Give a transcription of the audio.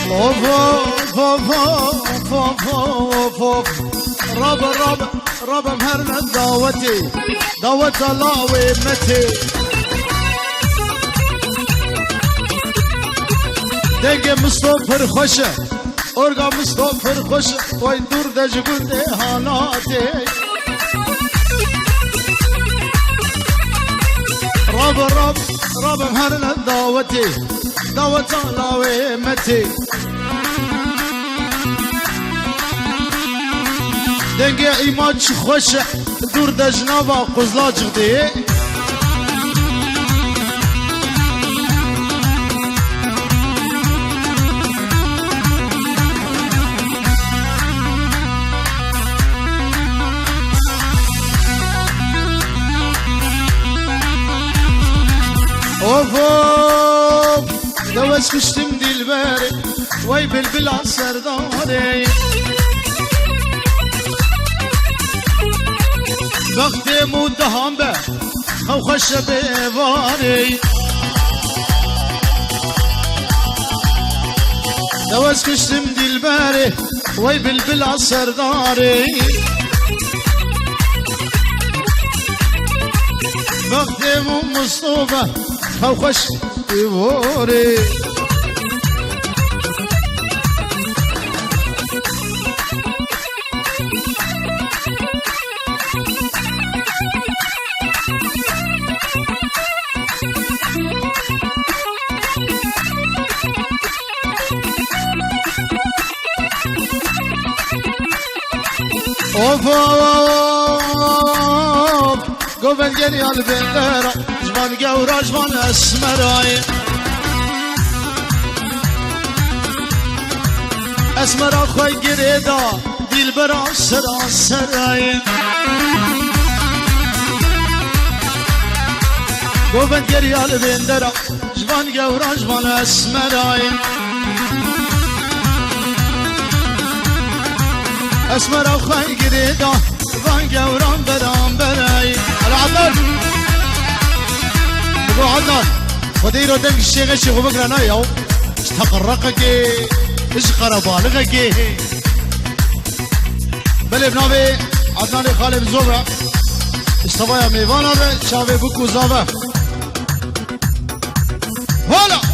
اوف اوف اوف اوف اوف اوف رب مهرنا دعوتي دعوت الله وامتي دنگ مصطفر خوشه ارگا مصطفر خوشه وای دور دجگون ده حالاتی رب مهرنا دعوتي دعوت الله وامتي دنگ ایماچ خوشه دور دجنابا قزلا جغدی اوف اوف دوز کشتم دلبری وای بلبل سرداری وقت مدهم به خو خوش بیواری دوز کشتم دلبری وای بلبل سرداری وقت مصطفى خو خوش بیواری اوف اوف قبل جري البندرة جبال قورة جبال اسمراي اسمرا خوي قريدا ديل برا سرا سراي قبل جري البندرة جبال قورة جبال اسمراي اسمر او خواهی گریدا وان گوران برام برای العدل بگو عدل خودی رو دنگ شیغ شیغو بگرنا یو اشتقرقه که اش قربالغه که بله بنابه عدنان خالب زوبه اشتبایا میوانا به شاوه بکو زابه والا